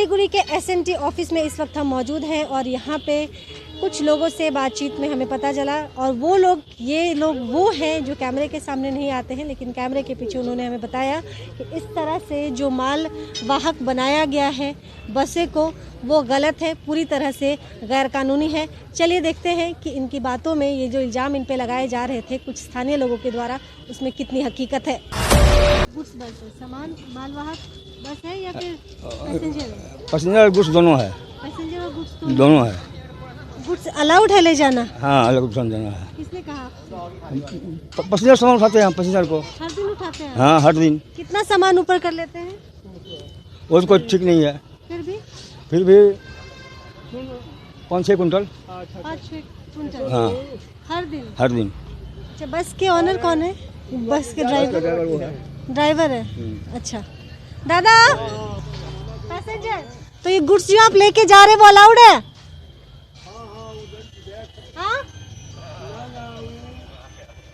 सिलीगुड़ी के SNT office में इस वक्त हम मौजूद हैं और यहाँ पे कुछ लोगों से बातचीत में हमें पता चला और ये लोग वो हैं जो कैमरे के सामने नहीं आते हैं, लेकिन कैमरे के पीछे उन्होंने हमें बताया कि इस तरह से जो माल वाहक बनाया गया है बसें को, वो गलत है, पूरी तरह से गैरकानूनी है। चलिए देखते हैं कि इनकी बातों में ये जो इल्ज़ाम इन पे लगाए जा रहे थे कुछ स्थानीय लोगों के द्वारा, उसमें कितनी हकीकत है। गुड्स बस है, सामान मालवाहक बस है या फिर पैसेंजर है? पैसेंजर और गुड्स दोनों है। पैसेंजर और गुड्स दोनों है। गुड्स अलाउड है ले जाना? हाँ, अलग जाना है। किसने कहा? पैसेंजर सामान उठाते हैं हम, पैसेंजर को हर दिन उठाते हैं? हाँ, हर दिन। कितना सामान ऊपर कर लेते हैं? वो तो कोई ठीक नहीं है। फिर भी 5-6 कुंटल। 5-6 कुंटल? हाँ, हर दिन? हर दिन। अच्छा, बस के ऑनर कौन है? बस के ड्राइवर है। अच्छा दादा, पैसेंजर तो ये गुड्स जो आप लेके जा रहे हैं वो अलाउड है? हाँ,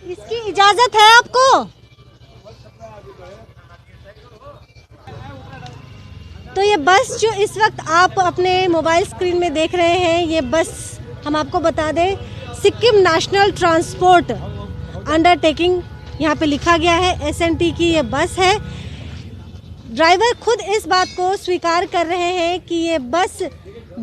इसकी इजाजत है आपको? तो ये बस जो इस वक्त आप अपने मोबाइल स्क्रीन में देख रहे हैं, ये बस हम आपको बता दें सिक्किम नेशनल ट्रांसपोर्ट अंडरटेकिंग यहाँ पे लिखा गया है, SNT की ये बस है। ड्राइवर खुद इस बात को स्वीकार कर रहे हैं कि ये बस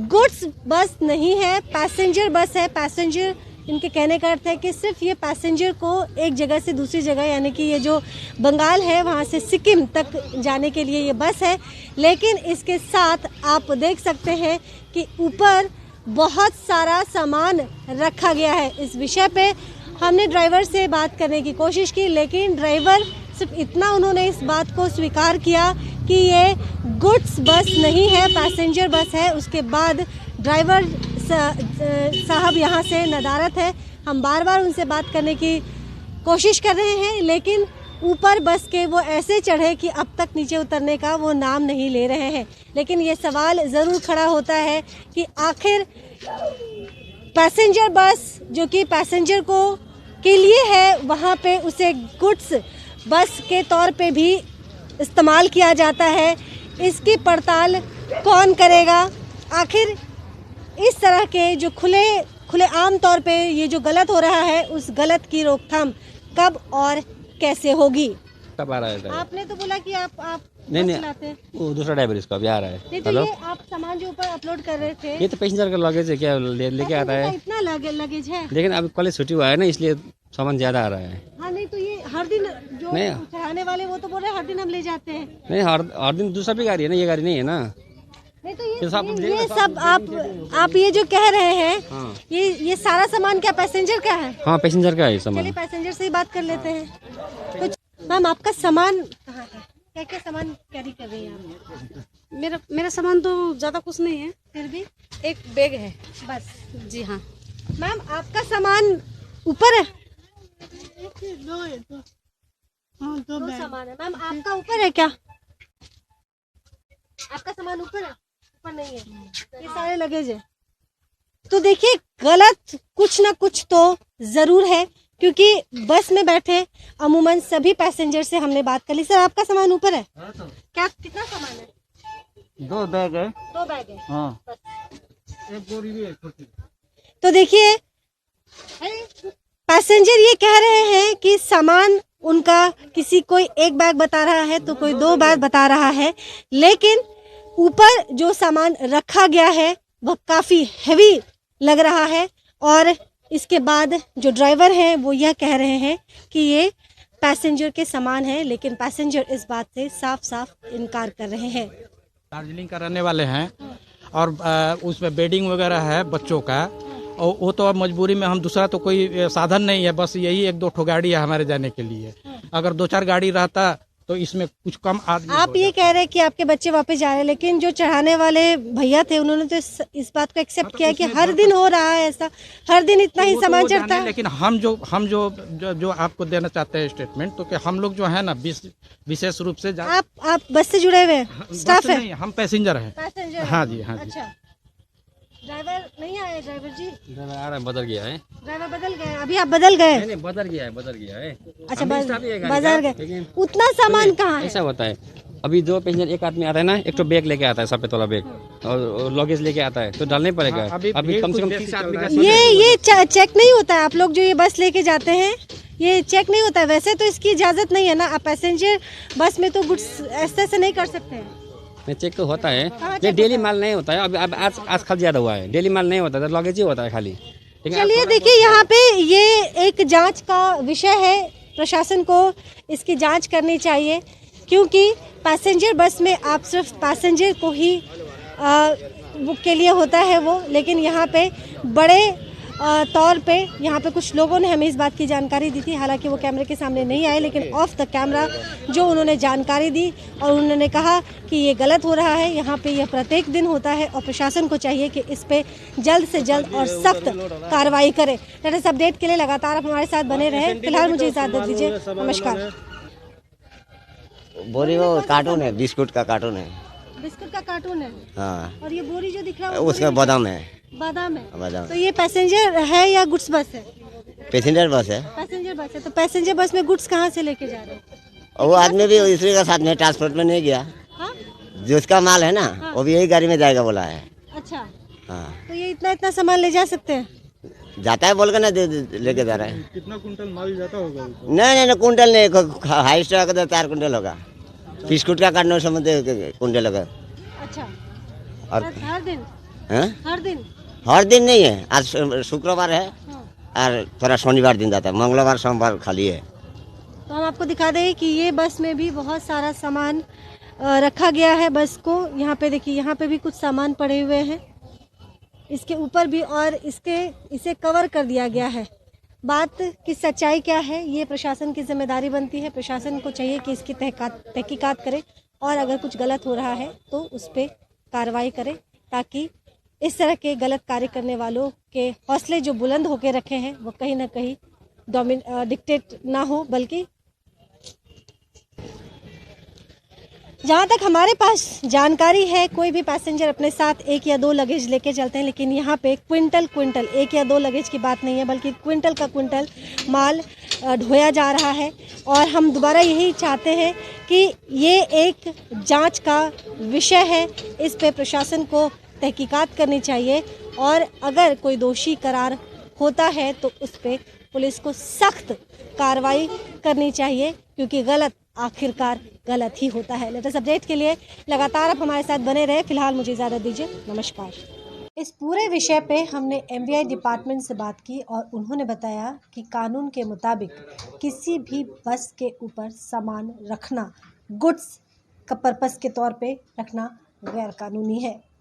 गुड्स बस नहीं है, पैसेंजर बस है। पैसेंजर, इनके कहने का अर्थ है कि सिर्फ ये पैसेंजर को एक जगह से दूसरी जगह, यानी कि ये जो बंगाल है वहाँ से सिक्किम तक जाने के लिए ये बस है। लेकिन इसके साथ आप देख सकते हैं कि ऊपर बहुत सारा सामान रखा गया है। इस विषय पे हमने ड्राइवर से बात करने की कोशिश की, लेकिन ड्राइवर सिर्फ इतना उन्होंने इस बात को स्वीकार किया कि ये गुड्स बस नहीं है, पैसेंजर बस है। उसके बाद ड्राइवर साहब यहाँ से नदारत है। हम बार बार उनसे बात करने की कोशिश कर रहे हैं, लेकिन ऊपर बस के वो ऐसे चढ़े कि अब तक नीचे उतरने का वो नाम नहीं ले रहे हैं। लेकिन ये सवाल ज़रूर खड़ा होता है कि आखिर पैसेंजर बस जो कि पैसेंजर को के लिए है, वहाँ पे उसे गुड्स बस के तौर पे भी इस्तेमाल किया जाता है। इसकी पड़ताल कौन करेगा? आखिर इस तरह के जो खुले आम तौर पे ये जो गलत हो रहा है, उस गलत की रोकथाम कब और कैसे होगी? कब आ रहा है? आपने तो बोला कि आप नहीं चलाते हैं। वो दूसरा ड्राइवर इसका अभी आ रहा है। नहीं तो ये आप सामान जो ऊपर अपलोड कर रहे थे, ये तो पैसेंजर का लगेज है, क्या लेके आता है? इतना लगेज है, लेकिन अभी कॉलेज छुट्टी हुआ है ना, इसलिए सामान ज्यादा आ रहा है। हाँ, नहीं तो ये हर दिन जो चढ़ाने वाले वो तो बोल रहे हैं हर दिन हम ले जाते हैं। नहीं, हर दिन दूसरा भी गाड़ी है ना, ये गाड़ी नहीं है ना। नहीं तो ये सब आप ये जो कह रहे हैं, हाँ। ये सारा सामान क्या पैसेंजर का है? हाँ, पैसेंजर का है सामान। चलिए पैसेंजर से ही बात कर लेते हैं। तो मैम, आपका सामान कहाँ है? क्या क्या सामान कैरी कर रही हैं आप? मेरा सामान तो ज़्यादा कुछ नहीं है, फिर भी एक बैग है बस। जी हाँ। मैम, आपका सामान ऊपर है? दो सामान है। मैम, आपका ऊपर है क्या? आपका सामान ऊपर है? ऊपर नहीं है, ये सारे लगेज है। तो देखिए, गलत कुछ ना कुछ तो जरूर है, क्योंकि बस में बैठे अमूमन सभी पैसेंजर से हमने बात कर ली। सर, आपका सामान ऊपर है क्या? कितना सामान है? 2 बैग है। 2 बैग है। हाँ। एक बोरी भी है छोटी। तो देखिए, पैसेंजर ये कह रहे हैं कि सामान उनका कोई एक बैग बता रहा है तो कोई 2 बैग बता रहा है, लेकिन ऊपर जो सामान रखा गया है वह काफी हेवी लग रहा है। और इसके बाद जो ड्राइवर हैं वो यह कह रहे हैं कि ये पैसेंजर के सामान है, लेकिन पैसेंजर इस बात से साफ साफ इनकार कर रहे हैं। दार्जिलिंग का रहने वाले हैं और उसमें बेडिंग वगैरह है बच्चों का, और वो तो अब मजबूरी में हम, दूसरा तो कोई साधन नहीं है, बस यही 1-2 ठो गाड़ी है हमारे जाने के लिए। अगर 2-4 गाड़ी रहता तो इसमें कुछ कम आदमी। आप ये कह रहे हैं कि आपके बच्चे वापस जा रहे हैं, लेकिन जो चढ़ाने वाले भैया थे उन्होंने तो इस बात को एक्सेप्ट किया कि हर दिन हो रहा है ऐसा, हर दिन इतना ही सामान चढ़ता है। लेकिन हम जो आपको देना चाहते हैं स्टेटमेंट, तो कि हम लोग जो है ना विशेष रूप से आप बस से जुड़े हुए हैं? स्टाफ है? हम पैसेंजर हैं। पैसेंजर? हाँ जी, हाँ जी। अच्छा, ड्राइवर नहीं आए? ड्राइवर जी ड्राइवर आ रहा है, बदल गया है। ड्राइवर बदल गए? अभी आप बदल गए? नहीं, बदल गया है। अच्छा, बदल गए। उतना सामान कहाँ है? ऐसा होता है, अभी दो पैसेंजर, एक आदमी आता है ना, एक तो बैग लेके आता है, सफेद वाला बैग, और लगेज लेके आता है, तो डालना ही पड़ेगा। अभी कम से कम 30 आदमी का ये चेक नहीं होता है? आप लोग जो ये बस लेके जाते हैं ये चेक नहीं होता है? वैसे तो इसकी इजाज़त नहीं है ना, आप पैसेंजर बस में तो गुड्स ऐसे से नहीं कर सकते हैं। नहीं, चेक तो होता है, हाँ, नहीं डेली माल नहीं होता है। अब आज खाली ज़्यादा हुआ है, डेली माल नहीं होता है, लगेज ही होता है खाली। चलिए देखिए, यहाँ पे ये एक जांच का विषय है, प्रशासन को इसकी जांच करनी चाहिए, क्योंकि पैसेंजर बस में आप सिर्फ पैसेंजर को ही वो के लिए होता है वो, लेकिन यहाँ पे बड़े तौर पे यहाँ पे कुछ लोगों ने हमें इस बात की जानकारी दी थी, हालांकि वो कैमरे के सामने नहीं आए, लेकिन ऑफ द कैमरा जो उन्होंने जानकारी दी और उन्होंने कहा कि ये गलत हो रहा है, यहाँ पे यह प्रत्येक दिन होता है और प्रशासन को चाहिए कि इस पे जल्द से जल्द और सख्त कार्रवाई करे। लेटेस्ट अपडेट के लिए लगातार आप हमारे साथ बने रहे। फिलहाल मुझे इजाज़त दीजिए, नमस्कार। बोरी वो कार्टून है, बिस्कुट का कार्टून है। बिस्कुट का कार्टून है। हाँ, और ये बोरी जो दिख रहा है उसका बादाम है। बादाम है। बादाम तो ये पैसेंजर है या गुड्स बस है? पैसेंजर बस है। पैसेंजर बस है। तो पैसेंजर बस में गुड्स कहाँ से लेके जा रहे हैं? और वो आदमी भी इसी का साथ में ट्रांसपोर्ट में नहीं गया। हाँ? जो उसका माल है ना, हाँ। वो भी यही गाड़ी में जाएगा बोला है। अच्छा, हाँ, तो ये इतना सामान ले जा सकते हैं? जाता है बोल कर ना लेके जा रहा है। कितना कुंटल माल जाता होगा? नहीं, कुंटल नहीं, हाईएस्ट का 4 कुंटल होगा। बिस्कुट का कार्टून समझ कुंटल होगा। अच्छा, और हर दिन? हाँ? हर दिन नहीं है, आज शुक्रवार है हाँ। और थोड़ा शनिवार दिन जाता है, मंगलवार सोमवार खाली है। तो हम आपको दिखा दें कि ये बस में भी बहुत सारा सामान रखा गया है बस को। यहाँ पे देखिए, यहाँ पे भी कुछ सामान पड़े हुए हैं, इसके ऊपर भी, और इसे कवर कर दिया गया है। बात की सच्चाई क्या है, ये प्रशासन की जिम्मेदारी बनती है। प्रशासन को चाहिए कि इसकी तहकीकात करे और अगर कुछ गलत हो रहा है तो उस पर कार्रवाई करे, ताकि इस तरह के गलत कार्य करने वालों के हौसले जो बुलंद होकर रखे हैं वो कहीं ना कहीं डिक्टेट ना हो, बल्कि जहाँ तक हमारे पास जानकारी है, कोई भी पैसेंजर अपने साथ 1 या 2 लगेज लेके चलते हैं, लेकिन यहाँ पे क्विंटल 1 या 2 लगेज की बात नहीं है, बल्कि क्विंटल का क्विंटल माल ढोया जा रहा है। और हम दोबारा यही चाहते हैं कि ये एक जांच का विषय है, इस पे प्रशासन को तहकीकात करनी चाहिए और अगर कोई दोषी करार होता है तो उस पर पुलिस को सख्त कार्रवाई करनी चाहिए, क्योंकि गलत आखिरकार गलत ही होता है। लेटेस्ट अपडेट के लिए लगातार आप हमारे साथ बने रहे। फिलहाल मुझे इजाज़त दीजिए, नमस्कार। इस पूरे विषय पे हमने MVI डिपार्टमेंट से बात की और उन्होंने बताया कि कानून के मुताबिक किसी भी बस के ऊपर सामान रखना, गुड्स का पर्पस के तौर पे रखना गैर कानूनी है।